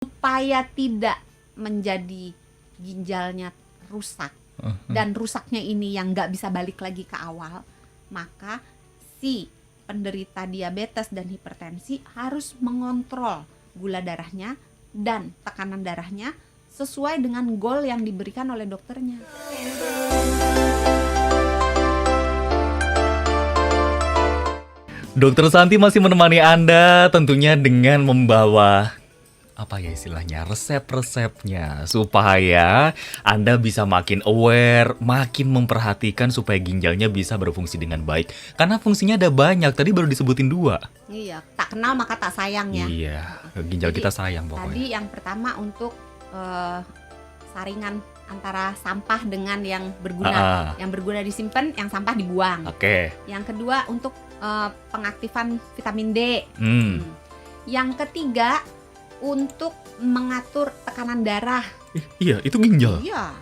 supaya tidak menjadi ginjalnya rusak dan rusaknya ini yang nggak bisa balik lagi ke awal, maka si penderita diabetes dan hipertensi harus mengontrol gula darahnya dan tekanan darahnya sesuai dengan goal yang diberikan oleh dokternya. Dokter Santi masih menemani Anda tentunya dengan membawa istilahnya resep-resepnya supaya Anda bisa makin aware, makin memperhatikan supaya ginjalnya bisa berfungsi dengan baik. Karena fungsinya ada banyak, tadi baru disebutin 2. Iya, tak kenal maka tak sayang ya. Iya, ginjal kita sayang Tadi pokoknya. yang pertama untuk saringan antara sampah dengan yang berguna. Yang berguna disimpan, yang sampah dibuang. Oke. Yang kedua untuk pengaktifan vitamin D. Yang ketiga untuk mengatur tekanan darah. Iya, itu ginjal. Iya.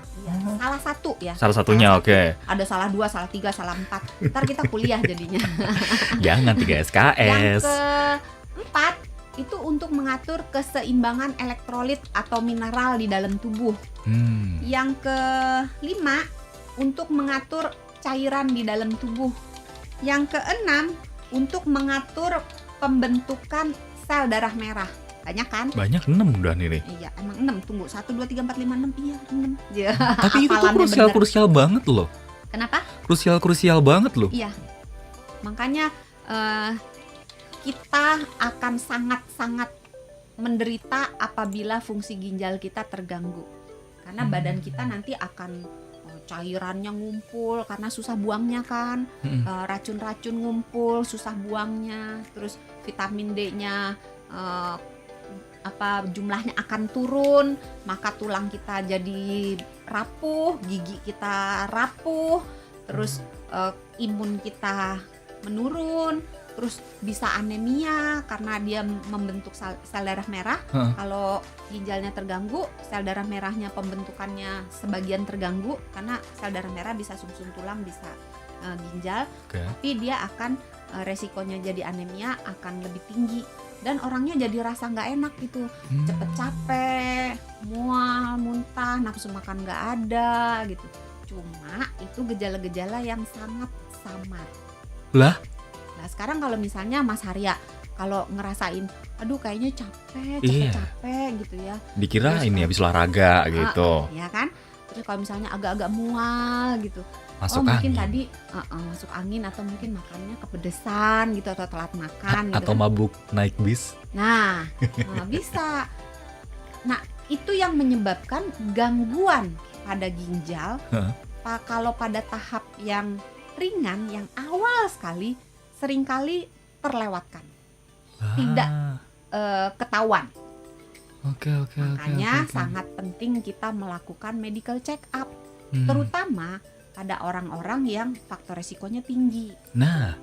Salah satu ya. Salah satunya, oke. Ada salah 2, salah 3, salah 4. Ntar kita kuliah jadinya. Jangan 3 Yang SKS. keempat itu untuk mengatur keseimbangan elektrolit atau mineral di dalam tubuh. Yang kelima untuk mengatur cairan di dalam tubuh. Yang keenam untuk mengatur pembentukan sel darah merah. Banyak kan? Banyak 6 udah nih. Iya, emang 6. Tunggu, 1, 2, 3, 4, 5, 6. Iya, 6. Ya, Tapi itu tuh krusial banget loh. Kenapa? Krusial banget loh. Iya. Makanya kita akan sangat-sangat menderita apabila fungsi ginjal kita terganggu. Karena badan kita nanti akan cairannya ngumpul karena susah buangnya kan. Racun-racun ngumpul, susah buangnya. Terus vitamin D-nya jumlahnya akan turun, maka tulang kita jadi rapuh, gigi kita rapuh, terus imun kita menurun, terus bisa anemia karena dia membentuk sel darah merah. Kalau ginjalnya terganggu, sel darah merahnya pembentukannya sebagian terganggu karena sel darah merah bisa sumsum tulang, bisa ginjal, tapi dia akan resikonya jadi anemia akan lebih tinggi. Dan orangnya jadi rasa nggak enak gitu, cepet capek, mual, muntah, nafsu makan nggak ada gitu. Cuma itu gejala-gejala yang sangat samar. Lah? Nah sekarang kalau misalnya Mas Harya, kalau ngerasain, aduh kayaknya capek gitu ya. Dikira terus, ini habis olahraga gitu. Ya kan? Terus kalau misalnya agak-agak mual gitu. Masuk mungkin angin. tadi masuk angin atau mungkin makannya kepedesan gitu atau telat makan gitu Atau kan. mabuk naik bis. Nah, bisa. Nah, itu yang menyebabkan gangguan pada ginjal. Kalau pada tahap yang ringan, yang awal sekali, seringkali terlewatkan. Tidak ketahuan. Makanya sangat penting kita melakukan medical check up. Terutama pada orang-orang yang faktor resikonya tinggi. Nah,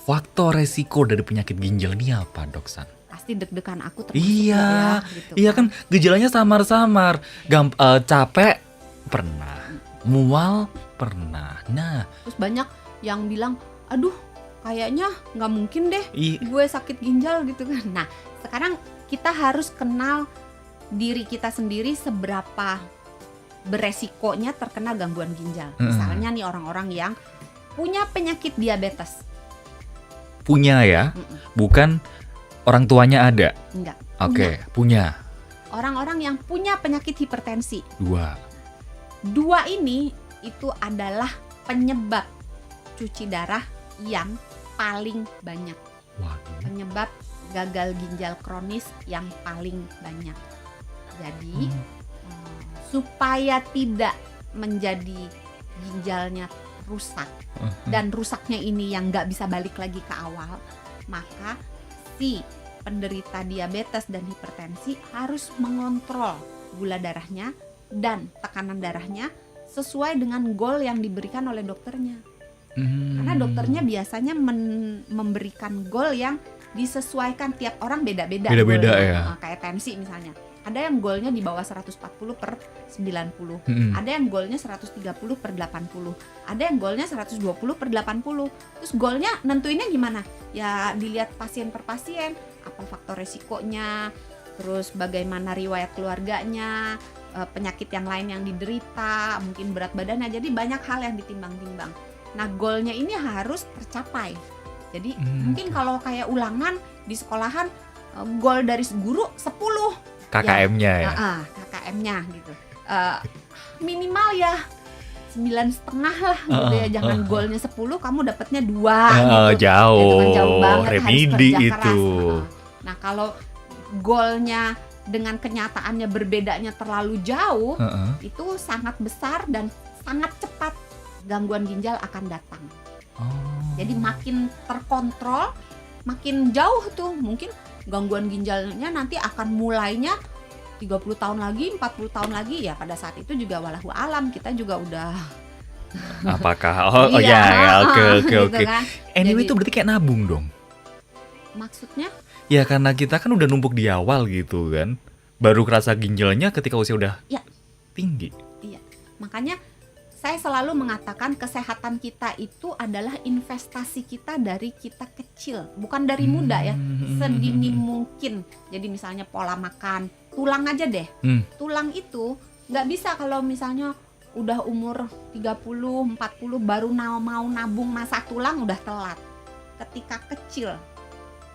faktor resiko dari penyakit ginjal ini apa, Dok San? Pasti deg-degan aku termasuk Iya, ya, gitu iya kan gejalanya samar-samar. Capek pernah, mual pernah. Nah, terus banyak yang bilang, aduh kayaknya nggak mungkin deh gue sakit ginjal gitu kan. Nah, sekarang kita harus kenal diri kita sendiri seberapa beresikonya terkena gangguan ginjal. Misalnya nih orang-orang yang punya penyakit diabetes. Punya ya? Bukan orang tuanya ada? Enggak. Oke, punya. Orang-orang yang punya penyakit hipertensi. 2 ini itu adalah penyebab cuci darah yang paling banyak. Penyebab gagal ginjal kronis yang paling banyak. Jadi supaya tidak menjadi ginjalnya rusak dan rusaknya ini yang nggak bisa balik lagi ke awal, maka si penderita diabetes dan hipertensi harus mengontrol gula darahnya dan tekanan darahnya sesuai dengan goal yang diberikan oleh dokternya. Karena dokternya biasanya memberikan goal yang disesuaikan, tiap orang beda-beda ya. Kayak tensi misalnya. Ada yang goalnya di bawah 140 per 90. Ada yang goalnya 130 per 80. Ada yang goalnya 120 per 80. Terus goalnya nentuinnya gimana? Ya dilihat pasien per pasien, apa faktor resikonya, terus bagaimana riwayat keluarganya, penyakit yang lain yang diderita, mungkin berat badannya. Jadi banyak hal yang ditimbang-timbang. Nah, goalnya ini harus tercapai. Jadi mungkin kalau kayak ulangan di sekolahan, goal dari guru 10 KKM-nya ya. KKM-nya gitu. Minimal ya 9,5 lah gitu ya. Jangan goalnya 10 kamu dapatnya 2 gitu. Jauh. Itu kan jauh banget, Remedi harus kerja itu. keras. Nah, kalau goalnya dengan kenyataannya berbedanya terlalu jauh, itu sangat besar dan sangat cepat gangguan ginjal akan datang. Jadi makin terkontrol, makin jauh tuh mungkin gangguan ginjalnya nanti akan mulainya 30 tahun lagi, 40 tahun lagi, ya pada saat itu juga walahu alam, kita juga udah Apakah oke. gitu kan. Anyway Jadi- itu berarti kayak nabung dong. Maksudnya Ya karena kita kan udah numpuk di awal gitu kan. Baru kerasa ginjalnya ketika usia udah Ya. tinggi. iya. Makanya saya selalu mengatakan kesehatan kita itu adalah investasi kita dari kita kecil, bukan dari muda ya. Sedini mungkin. Jadi misalnya pola makan, tulang aja deh. Tulang itu nggak bisa kalau misalnya udah umur 30, 40 baru mau nabung masa tulang, udah telat. Ketika kecil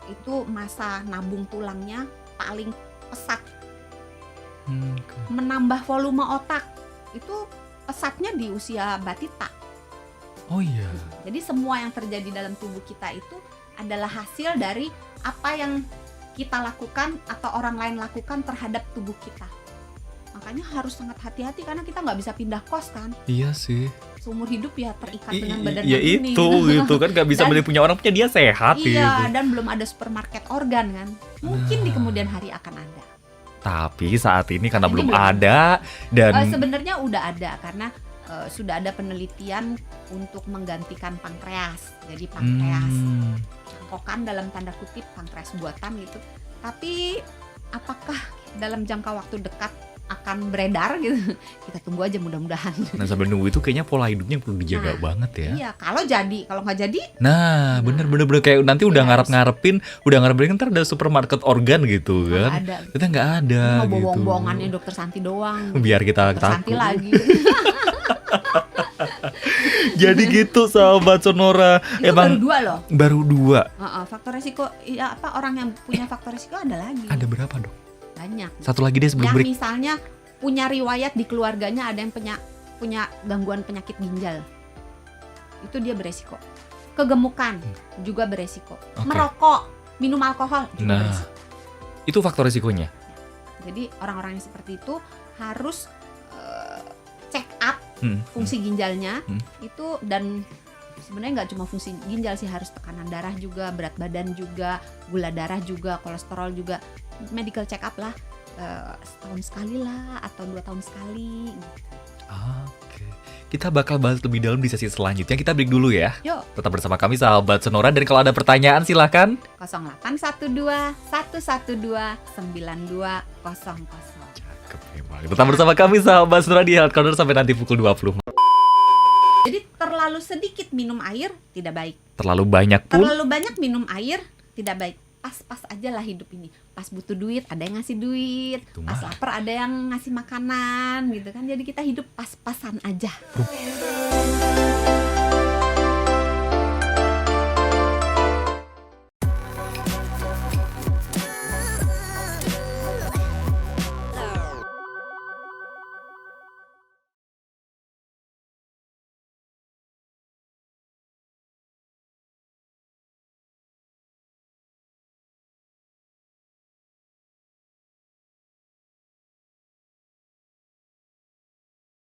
itu masa nabung tulangnya paling pesat. Menambah volume otak itu pesatnya di usia batita. Oh iya. Jadi semua yang terjadi dalam tubuh kita itu adalah hasil dari apa yang kita lakukan atau orang lain lakukan terhadap tubuh kita. Makanya harus sangat hati-hati karena kita nggak bisa pindah kos kan. Iya sih. Seumur hidup ya terikat dengan badan Ya yang ini. itu gitu kan gak bisa Dan- beli punya orang punya dia sehat Iya, gitu. dan belum ada supermarket organ kan. Mungkin di kemudian hari akan ada. Tapi saat ini karena Ini belum belum. ada dan Sebenarnya udah ada karena sudah ada penelitian untuk menggantikan pankreas. Jadi pankreas cangkokan dalam tanda kutip, pankreas buatan gitu. Tapi apakah dalam jangka waktu dekat akan beredar gitu? Kita tunggu aja mudah-mudahan. nah sambil nunggu itu kayaknya pola hidupnya perlu dijaga Nah, banget ya. Iya, kalau nggak jadi, Nah, bener kayak nanti udah Iya, ngarep-ngarepin ntar ada supermarket organ gitu nggak kan. ada. Kita nggak ada Mau gitu. bohong-bohongannya dokter Santi doang. Biar kita Dokter Santi takut. lagi. Jadi gitu sahabat Sonora. Itu baru 2 loh. baru 2. Faktor resiko, ya apa, orang yang punya faktor resiko ada lagi. Ada berapa dong? Banyak. Satu lagi deh sebelum Yang break. misalnya punya riwayat di keluarganya ada yang punya gangguan penyakit ginjal, itu dia beresiko. Kegemukan juga beresiko. Oke. Merokok, minum alkohol juga Nah. beresiko. Itu faktor risikonya. Jadi orang-orang yang seperti itu harus check up Hmm. fungsi ginjalnya Hmm. itu, dan sebenarnya nggak cuma fungsi ginjal sih, harus tekanan darah juga, berat badan juga, gula darah juga, kolesterol juga. Medical check up lah, setahun sekali lah atau 2 tahun sekali gitu. Oke. Kita bakal bahas lebih dalam di sesi selanjutnya. Kita break dulu ya. Yuk, Tetap bersama kami sahabat Sonora, dan kalau ada pertanyaan silahkan. 0812 112 9200. Cakep memang. Tetap bersama kami sahabat Sonora di Health Corner sampai nanti pukul 20. Jadi terlalu sedikit minum air tidak baik. Terlalu banyak pun Terlalu banyak minum air tidak baik. Pas-pas aja lah hidup ini. Pas butuh duit ada yang ngasih duit, Itu pas mah. lapar ada yang ngasih makanan gitu kan. Jadi kita hidup pas-pasan aja.